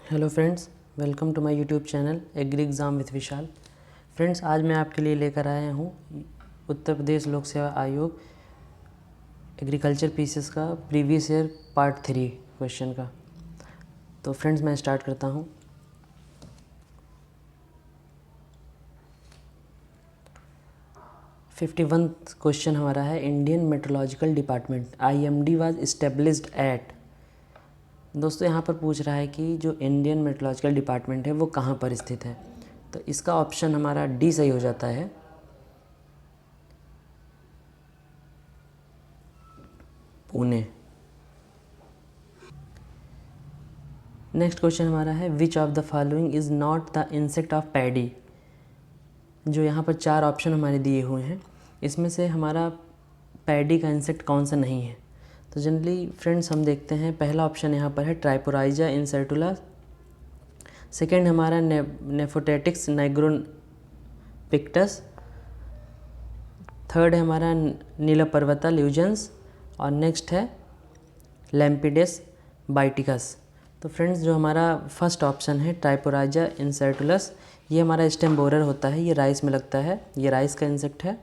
Hello friends, welcome to my YouTube channel agri exam with Vishal. Friends, आज मैं आपके लिए लेकर आया हूँ उत्तर प्रदेश लोक सेवा आयोग एग्रीकल्चर पीसीएस का प्रीवियस ईयर पार्ट 3 क्वेश्चन का। तो फ्रेंड्स, मैं स्टार्ट करता हूँ। फिफ्टी वन क्वेश्चन हमारा है, Indian meteorological department IMD was established at. दोस्तों, यहाँ पर पूछ रहा है कि जो इंडियन मेट्रोलॉजिकल डिपार्टमेंट है वो कहाँ पर स्थित है। तो इसका ऑप्शन हमारा डी सही हो जाता है, पुणे। नेक्स्ट क्वेश्चन हमारा है, which of the following is not the insect of paddy. जो यहाँ पर 4 ऑप्शन हमारे दिए हुए हैं, इसमें से हमारा पैडी का इंसेक्ट कौन सा नहीं है। तो जनरली फ्रेंड्स हम देखते हैं, पहला ऑप्शन यहाँ पर है ट्राइपोराइजा इंसर्टुला। सेकेंड हमारा नेफोटेटिक्स नाइग्रोपिक्टस। थर्ड है हमारा नीलपर्वता ल्यूजेंस। और नेक्स्ट है लैम्पिडेस बाइटिकस। तो फ्रेंड्स, जो हमारा फर्स्ट ऑप्शन है ट्राइपोराइजा इंसर्टुलस, ये हमारा स्टेम बोरर होता है, ये राइस में लगता है, ये राइस का इंसेक्ट है।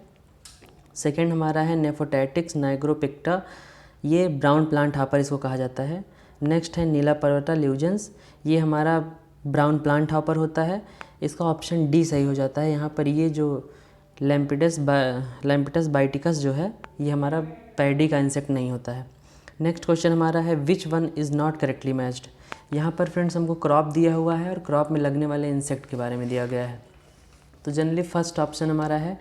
सेकेंड हमारा है नेफोटेटिक्स नाइग्रोपिक्टा, ये ब्राउन प्लांट हापर इसको कहा जाता है। नेक्स्ट है नीलपर्वता ल्यूजेंस, ये हमारा ब्राउन प्लांट हापर होता है। इसका ऑप्शन डी सही हो जाता है। यहाँ पर ये जो लैम्पिटस बाइटिकस जो है, ये हमारा पैडी का इंसेक्ट नहीं होता है। नेक्स्ट क्वेश्चन हमारा है, which one is not correctly matched. यहाँ पर फ्रेंड्स हमको क्रॉप दिया हुआ है और क्रॉप में लगने वाले इंसेक्ट के बारे में दिया गया है। तो जनरली फर्स्ट ऑप्शन हमारा है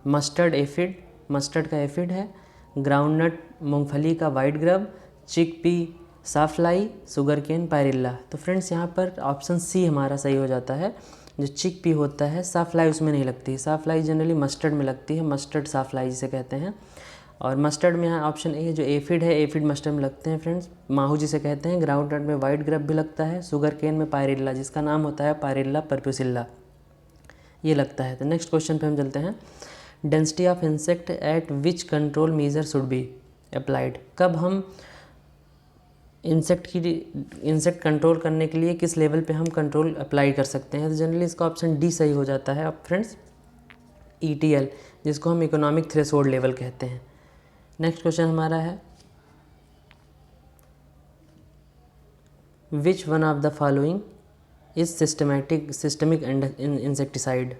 मस्टर्ड एफिड, मस्टर्ड का एफिड है। ग्राउंडनट मूंगफली का वाइट ग्रब, चिक पी साफ्लाई, शुगर केन पायरिल्ला। तो फ्रेंड्स, यहाँ पर ऑप्शन सी हमारा सही हो जाता है। जो चिक पी होता है, साफ्लाई उसमें नहीं लगती। साफ्लाई जनरली मस्टर्ड में लगती है, मस्टर्ड साफ्लाई जिसे कहते हैं। और मस्टर्ड में यहाँ ऑप्शन ए है, जो एफिड है, एफिड मस्टर्ड में लगते हैं फ्रेंड्स, माहू जिसे कहते हैं। ग्राउंडनट में वाइट ग्रब भी लगता है। शुगर केन में पायरिल्ला, जिसका नाम होता है पायरिल्ला परप्यूसिल्ला, ये लगता है। तो नेक्स्ट क्वेश्चन पे हम चलते हैं, density of insect eight which control measure should be applied. कब हम इंसेक्ट कंट्रोल करने के लिए किस लेवल पे हम कंट्रोल अप्लाई कर सकते हैं। तो जनरली इसका ऑप्शन डी सही हो जाता है अब फ्रेंड्स, ETL, जिसको हम इकोनॉमिक थ्रेशोल्ड लेवल कहते हैं। नेक्स्ट क्वेश्चन हमारा है, which one of the following is systemic insecticide.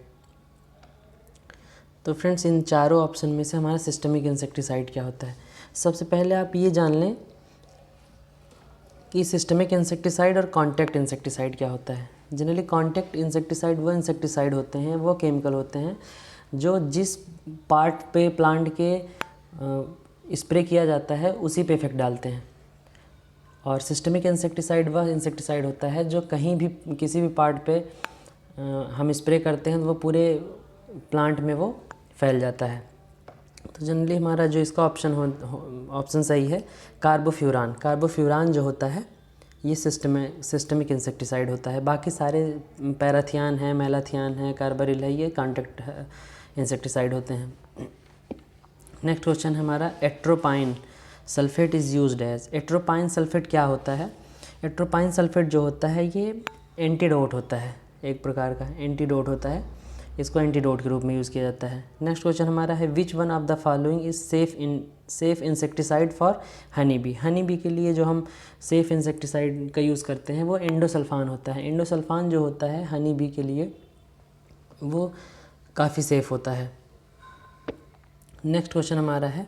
तो फ्रेंड्स, इन चारों ऑप्शन में से हमारा सिस्टमिक इंसेक्टिसाइड क्या होता है। सबसे पहले आप ये जान लें कि सिस्टमिक इंसेक्टिसाइड और कॉन्टैक्ट इंसेक्टिसाइड क्या होता है। जनरली कॉन्टैक्ट इंसेक्टिसाइड वो इंसेक्टिसाइड होते हैं, वो केमिकल होते हैं जो जिस पार्ट पे प्लांट के स्प्रे किया जाता है उसी पे इफेक्ट डालते हैं। और सिस्टमिक इंसेक्टिसाइड वह इंसेक्टिसाइड होता है जो कहीं भी किसी भी पार्ट पे हम स्प्रे करते हैं तो वो पूरे प्लांट में वो फैल जाता है। तो जनरली हमारा जो इसका ऑप्शन सही है, कार्बोफ्यूरान। कार्बोफ्यूरान जो होता है ये सिस्टमिक इंसेक्टिसाइड होता है। बाकी सारे पैराथियान है, मेलाथियान है, कार्बारिल है, ये कॉन्टैक्ट इंसेक्टिसाइड होते हैं। नेक्स्ट क्वेश्चन हमारा, atropine sulphate is used as. Atropine sulphate क्या होता है। एट्रोपाइन सल्फेट जो होता है ये एंटीडोट होता है, एक प्रकार का एंटीडोट होता है, इसको एंटीडोट के रूप में यूज़ किया जाता है। नेक्स्ट क्वेश्चन हमारा है, which one of the following is safe insecticide for honey bee. Honey bee के लिए जो हम सेफ इंसेक्टिसाइड का यूज़ करते हैं वो एंडोसल्फान होता है। एंडोसल्फान जो होता है हनी बी के लिए वो काफ़ी सेफ होता है। नेक्स्ट क्वेश्चन हमारा है,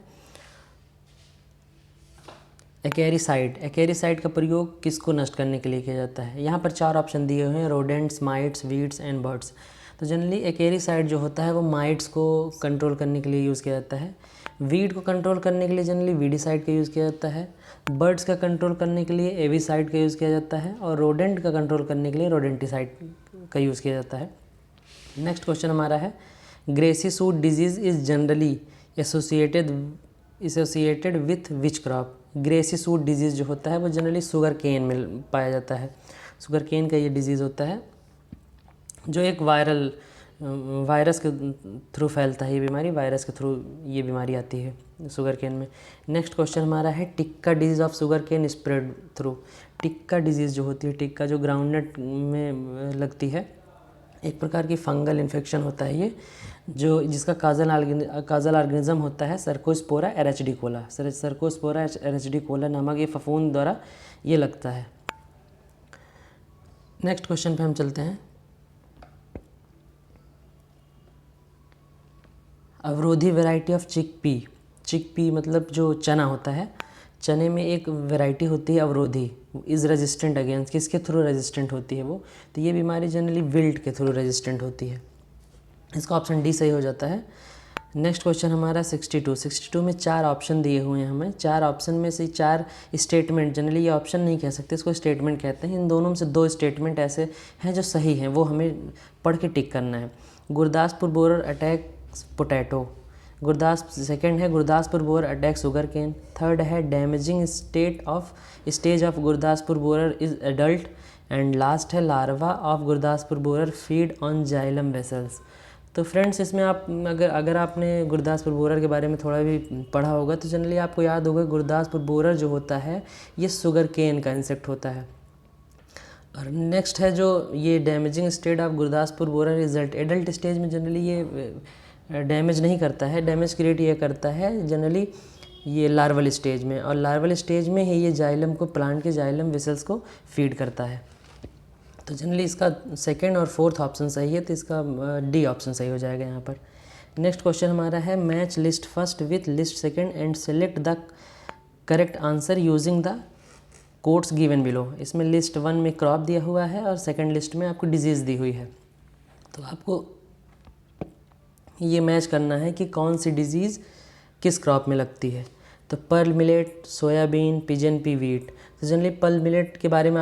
एक्वेरिसाइड। एक्वेरिसाइड का प्रयोग किसको नष्ट करने के लिए किया जाता है। यहाँ पर 4 ऑप्शन दिए हुए हैं, rodents, mites, weeds and birds. तो जनरली एक्वेरिसाइड जो होता है वो माइट्स को कंट्रोल करने के लिए यूज़ किया जाता है। वीड को कंट्रोल करने के लिए जनरली वीडिसाइड का यूज़ किया जाता है। बर्ड्स का कंट्रोल करने के लिए एविसाइड का यूज़ किया जाता है। और रोडेंट का कंट्रोल करने के लिए रोडेंटिसाइड का यूज़ किया जाता है। नेक्स्ट क्वेश्चन हमारा है, grassy shoot disease is generally associated with which crop. Grassy shoot disease जो होता है वो जनरली शुगर केन में पाया जाता है। शुगर केन का ये डिजीज़ होता है जो एक वायरल वायरस के थ्रू फैलता है ये बीमारी, वायरस के थ्रू ये बीमारी आती है शुगर केन में। नेक्स्ट क्वेश्चन हमारा है tikka disease of sugar cane spread through. Tikka disease जो होती है, टिक्का जो ग्राउंडनट में लगती है, एक प्रकार की फंगल इन्फेक्शन होता है ये, जो जिसका काजल ऑर्गेनिज्म होता है सर्कोस्पोरा एरेचिडिकोला। सर्कोस्पोरा एरेचिडिकोला नामक ये फफूंद द्वारा ये लगता है। नेक्स्ट क्वेश्चन पे हम चलते हैं। अवरोधी वैरायटी ऑफ चिकपी। चिकपी मतलब जो चना होता है, चने में एक वैरायटी होती है अवरोधी, इज़ रेजिस्टेंट अगेंस्ट, किसके थ्रू रेजिस्टेंट होती है वो, तो ये बीमारी जनरली विल्ट के थ्रू रेजिस्टेंट होती है। इसका ऑप्शन डी सही हो जाता है। नेक्स्ट क्वेश्चन हमारा 62 में 4 ऑप्शन दिए हुए हैं हमें। 4 ऑप्शन में से 4 स्टेटमेंट, जनरली ये ऑप्शन नहीं कह सकते, इसको स्टेटमेंट कहते हैं। इन दोनों में से 2 स्टेटमेंट ऐसे हैं जो सही हैं, वो हमें पढ़ के टिक करना है। Gurdaspur borer attack potato. Second है Gurdaspur borer attack sugar cane. Third है damaging stage of Gurdaspur borer is adult. And last है larva of Gurdaspur borer feed on xylem vessels. तो फ्रेंड्स, इसमें आप अगर आपने गुरदासपुर बोरर के बारे में थोड़ा भी पढ़ा होगा तो जनरली आपको याद होगा गुरदासपुर बोरर जो होता है ये शुगर केन का इंसेक्ट होता है। और नेक्स्ट है जो ये damaging state of Gurdaspur borer result, adult stage में जनरली ये डैमेज नहीं करता है, डैमेज क्रिएट ये करता है जनरली ये लार्वल स्टेज में, और लार्वल स्टेज में ही ये जाइलम को, प्लांट के जाइलम वेसल्स को फीड करता है। तो जनरली इसका सेकंड और फोर्थ ऑप्शन सही है, तो इसका डी ऑप्शन सही हो जाएगा यहाँ पर। नेक्स्ट क्वेश्चन हमारा है match list first with list second and select the correct answer using the quotes given below. इसमें लिस्ट 1 में क्रॉप दिया हुआ है और सेकंड लिस्ट में आपको डिजीज़ दी हुई है, तो आपको ये मैच करना है कि कौन सी डिजीज़ किस क्रॉप में लगती है। तो pearl millet, soybean, pigeon P, wheat. तो जनरली पर्ल मिलेट के बारे में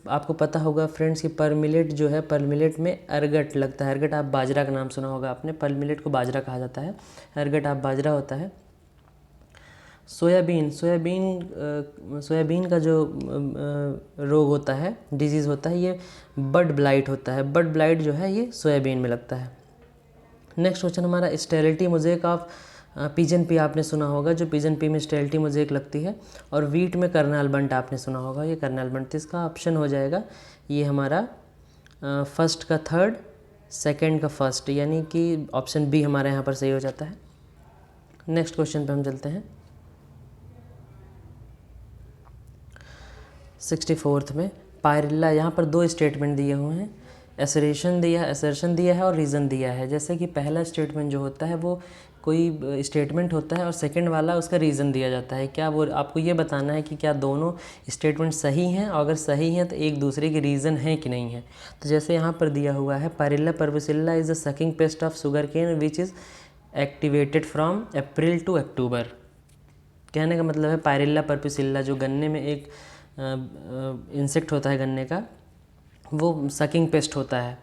आपको पता होगा फ्रेंड्स कि पर्ल मिलेट जो है, पर्ल मिलेट में अर्गट लगता है। अर्गट, आप बाजरा का नाम सुना होगा आपने, पर्ल मिलेट को बाजरा कहा जाता है, अर्गट आप बाजरा होता है। सोयाबीन का जो रोग होता है, डिजीज़ होता है, ये बड ब्लाइट होता है। बड ब्लाइट जो है ये सोयाबीन में लगता है। नेक्स्ट क्वेश्चन हमारा sterility mosaic of pigeon P आपने सुना होगा, जो पिजन पी में स्टेरिलिटी मोज़ेक लगती है। और वीट में कर्नाल बंट आपने सुना होगा, ये कर्नाल बंट। तो इसका ऑप्शन हो जाएगा ये हमारा फर्स्ट का थर्ड, सेकंड का फर्स्ट, यानी कि ऑप्शन बी हमारे यहाँ पर सही हो जाता है। नेक्स्ट क्वेश्चन पे हम चलते हैं 64 में। पायरिल्ला, यहाँ पर 2 स्टेटमेंट दिए हुए हैं, असर्शन दिया है और रीज़न दिया है। जैसे कि पहला स्टेटमेंट जो होता है वो कोई स्टेटमेंट होता है और सेकंड वाला उसका रीज़न दिया जाता है। क्या वो आपको ये बताना है कि क्या दोनों स्टेटमेंट सही हैं, और अगर सही हैं तो एक दूसरे के रीज़न है कि नहीं है। तो जैसे यहाँ पर दिया हुआ है Pyrilla perpusilla is a sucking pest of sugar cane which is activated from April to October. कहने का मतलब है पायरिल्ला परवसिल्ला जो गन्ने में एक इंसेक्ट होता है गन्ने का, वो सकिंग पेस्ट होता है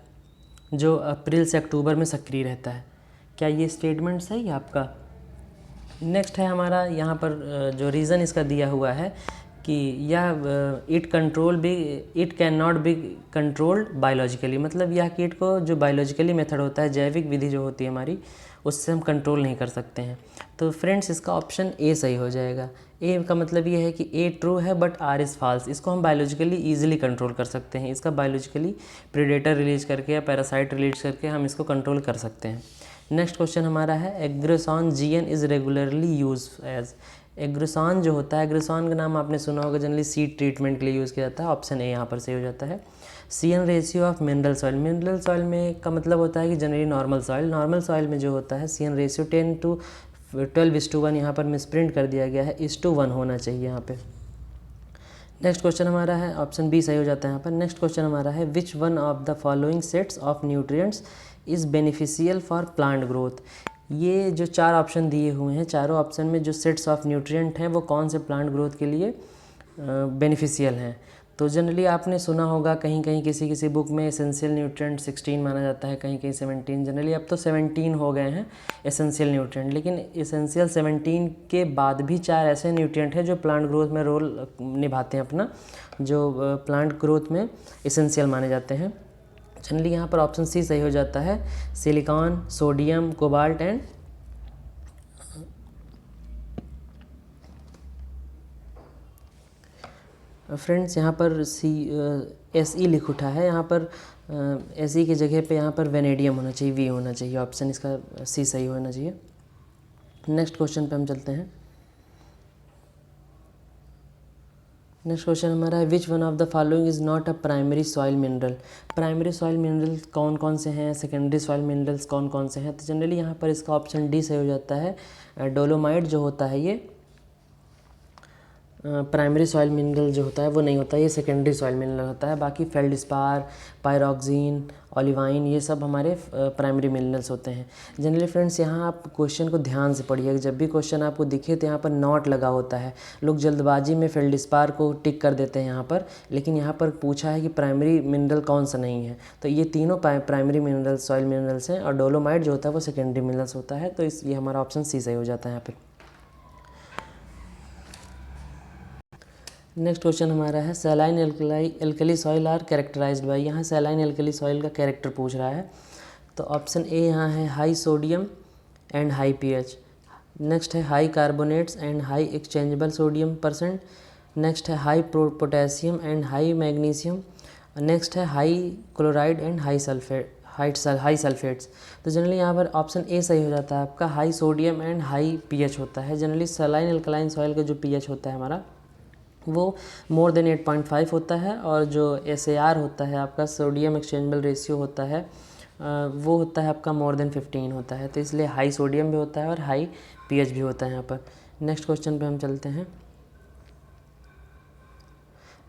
जो अप्रैल से अक्टूबर में सक्रिय रहता है। क्या ये स्टेटमेंट सही है आपका? नेक्स्ट है हमारा यहाँ पर जो रीज़न इसका दिया हुआ है कि यह it can not be controlled biologically, मतलब यह कीट को जो बायोलॉजिकली मेथड होता है, जैविक विधि जो होती है हमारी, उससे हम कंट्रोल नहीं कर सकते हैं। तो फ्रेंड्स इसका ऑप्शन ए सही हो जाएगा। ए का मतलब ये है कि ए ट्रू है बट आर इज़ फॉल्स। इसको हम बायोलॉजिकली ईजिली कंट्रोल कर सकते हैं, इसका बायोलॉजिकली प्रेडेटर रिलीज करके या पैरासाइट रिलीज करके हम इसको कंट्रोल कर सकते हैं। नेक्स्ट क्वेश्चन हमारा है Agrosan GN is regularly use as. Agrosan जो होता है, एग्रेसॉन का नाम आपने सुना होगा, जनरली सीड ट्रीटमेंट के लिए यूज़ किया जाता है। ऑप्शन ए यहाँ पर सही हो जाता है। CN ratio of mineral soil. Mineral soil में का मतलब होता है कि जनरली नॉर्मल सॉइल में जो होता है CN रेशियो 10:12:1 यहाँ पर मिसप्रिंट कर दिया गया है, 1:1 होना चाहिए यहाँ पे। नेक्स्ट क्वेश्चन हमारा है ऑप्शन बी सही हो जाता है यहाँ पर। नेक्स्ट क्वेश्चन हमारा है which one of the following sets of nutrients is beneficial for plant growth. ये जो 4 ऑप्शन दिए हुए हैं, चारों ऑप्शन में जो सेट्स ऑफ न्यूट्रिएंट हैं वो कौन से प्लांट ग्रोथ के लिए बेनिफिशियल हैं। तो जनरली आपने सुना होगा कहीं कहीं किसी बुक में एसेंशियल न्यूट्रिएंट 16 माना जाता है, कहीं कहीं 17, जनरली अब तो 17 हो गए हैं एसेंशियल न्यूट्रिएंट। लेकिन एसेंशियल 17 के बाद भी 4 ऐसे न्यूट्रिएंट हैं जो प्लांट ग्रोथ में रोल निभाते हैं अपना, जो प्लांट ग्रोथ में एसेंशियल माने जाते हैं। जनरली यहाँ पर ऑप्शन सी सही हो जाता है, silicon, sodium, cobalt and friends यहाँ पर SE लिख उठा है, यहाँ पर SE की जगह पे यहाँ पर वेनेडियम होना चाहिए, V होना चाहिए, ऑप्शन इसका सी सही होना चाहिए। नेक्स्ट क्वेश्चन पे हम चलते हैं। नेक्स्ट क्वेश्चन हमारा है, which one of the following is not a primary soil mineral. Primary soil mineral कौन कौन से हैं, सेकेंडरी सॉइल मिनरल्स कौन कौन से हैं? तो जनरली यहाँ पर इसका ऑप्शन डी सही हो जाता है। डोलोमाइट जो होता है ये प्राइमरी सॉइल मिनरल जो होता है वो नहीं होता है, ये सेकेंडरी सॉइल मिनरल होता है। बाकी फेल्डस्पार, पायरोक्सिन, ओलिवाइन, ये सब हमारे प्राइमरी मिनरल्स होते हैं। जनरली फ्रेंड्स यहाँ आप क्वेश्चन को ध्यान से पढ़िए, जब भी क्वेश्चन आपको दिखे तो यहाँ पर नॉट लगा होता है। लोग जल्दबाजी में फेल्डस्पार को टिक कर देते हैं यहाँ पर, लेकिन यहाँ पर पूछा है कि प्राइमरी मिनरल कौन सा नहीं है, तो ये तीनों प्राइमरी मिनरल्स सॉइल मिनरल्स हैं, और डोलोमाइट जो होता है वो सेकेंडरी मिनरल्स होता है। तो ये हमारा ऑप्शन सी सही हो जाता है यहाँ पर। नेक्स्ट क्वेश्चन हमारा है, saline alkali soil are characterized by. यहाँ सैलाइन एल्कली सॉइल का कैरेक्टर पूछ रहा है, तो ऑप्शन ए यहाँ है high sodium and high pH। Next है high carbonates and high exchangeable sodium percent. Next है high potassium and high magnesium. Next है high chloride and high sulphates. तो जनरली यहाँ पर ऑप्शन ए सही हो जाता है आपका, high sodium and high pH होता है। जनरली सैलाइन एल्कलाइन सॉइल का जो pH होता है हमारा वो मोर देन 8.5 होता है, और जो SAR होता है आपका, सोडियम एक्सचेंजेबल रेशियो होता है, वो होता है आपका मोर देन 15 होता है। तो इसलिए हाई सोडियम भी होता है और हाई pH भी होता है यहाँ पर। नेक्स्ट क्वेश्चन पे हम चलते हैं।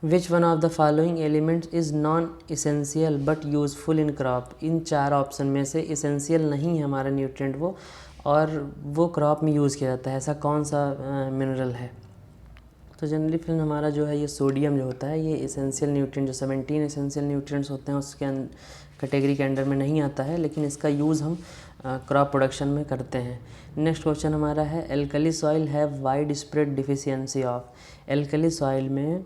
Which one of the following elements is non essential but useful in crop. इन चार ऑप्शन में से इसेंशियल नहीं है हमारा न्यूट्रिएंट वो, और वो क्रॉप में यूज़ किया जाता है, ऐसा कौन सा मिनरल है? तो जनरली फिर हमारा जो है ये सोडियम जो होता है, ये इसेंशियल न्यूट्रिएंट, जो 17 इसेंशियल न्यूट्रिएंट्स होते हैं उसके कैटेगरी के अंडर में नहीं आता है, लेकिन इसका यूज़ हम क्रॉप प्रोडक्शन में करते हैं। नेक्स्ट क्वेश्चन हमारा है, alkali soil have wide spread deficiency of. Alkali soil में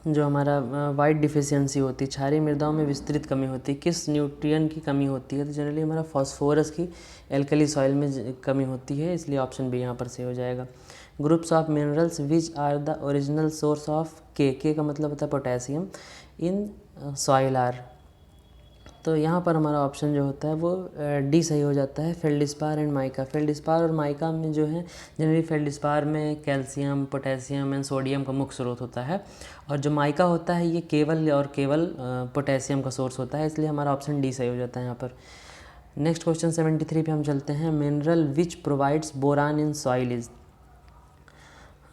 जो हमारा वाइड डिफिशियंसी होती है, क्षारीय मृदाओं में विस्तृत कमी होती है, किस न्यूट्रिएंट की कमी होती है? तो जनरली हमारा फॉस्फोरस की एल्कली सॉइल में कमी होती है, इसलिए ऑप्शन बी यहाँ पर से हो जाएगा। Groups of minerals which are the original source of के का मतलब होता है पोटेशियम इन सॉइल आर। तो यहाँ पर हमारा ऑप्शन जो होता है वो डी सही हो जाता है, फेल्डस्पार एंड माइका। फेल्डस्पार और माइका में जो है जनरली फेल्डस्पार में कैल्शियम, पोटेशियम एंड सोडियम का मुख्य स्रोत होता है, और जो माइका होता है ये केवल और केवल पोटेशियम का सोर्स होता है, इसलिए हमारा ऑप्शन डी सही हो जाता है यहाँ पर। नेक्स्ट क्वेश्चन 73 पे हम चलते हैं। Mineral which provides boron in soil is.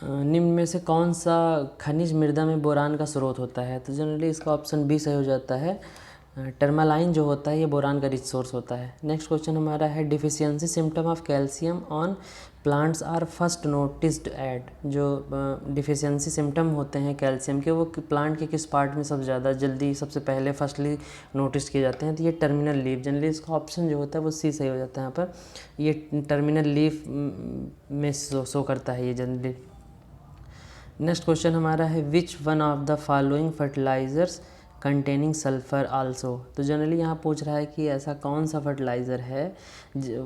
निम्न में से कौन सा खनिज मृदा में बोरान का स्रोत होता है? तो जनरली इसका ऑप्शन बी सही हो जाता है, टर्मालाइन जो होता है ये बोरान का रिच सोर्स होता है। नेक्स्ट क्वेश्चन हमारा है, deficiency symptom of calcium on plants are first noticed at. जो डिफिशियंसी सिम्टम होते हैं कैल्शियम के, वो प्लांट के किस पार्ट में सबसे ज़्यादा जल्दी सबसे पहले फर्स्टली नोटिस किए जाते हैं? तो ये टर्मिनल लीफ। जनरली इसका ऑप्शन जो होता है वो सी सही हो जाता है यहाँ पर, ये टर्मिनल लीफ में शो करता है ये जनरली। नेक्स्ट क्वेश्चन हमारा है, which one of the following fertilizers containing sulphur also. तो जनरली यहाँ पूछ रहा है कि ऐसा कौन सा फर्टिलाइज़र है,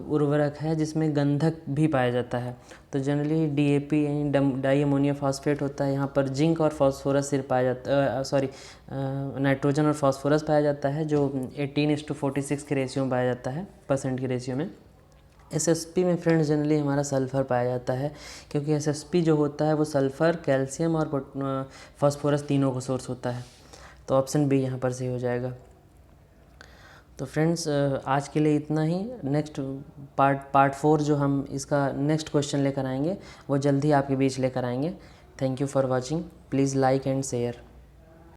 उर्वरक है जिसमें गंधक भी पाया जाता है? तो जनरली DAP यानी डाई अमोनियम फॉस्फेट होता है, यहाँ पर जिंक और फास्फोरस सिर्फ पाया जाता नाइट्रोजन और फास्फोरस पाया जाता है, जो 18:46 के रेशियो में पाया जाता है, परसेंट के रेशियो में। SSP में फ्रेंड्स जनरली हमारा सल्फ़र पाया जाता है, क्योंकि SSP जो होता है वो सल्फ़र, कैल्शियम और फास्फोरस तीनों का सोर्स होता है। तो ऑप्शन बी यहाँ पर सही हो जाएगा। तो फ्रेंड्स आज के लिए इतना ही। नेक्स्ट पार्ट 4 जो हम इसका नेक्स्ट क्वेश्चन लेकर आएंगे वो जल्दी आपके बीच लेकर आएंगे। Thank you for watching. Please like and share.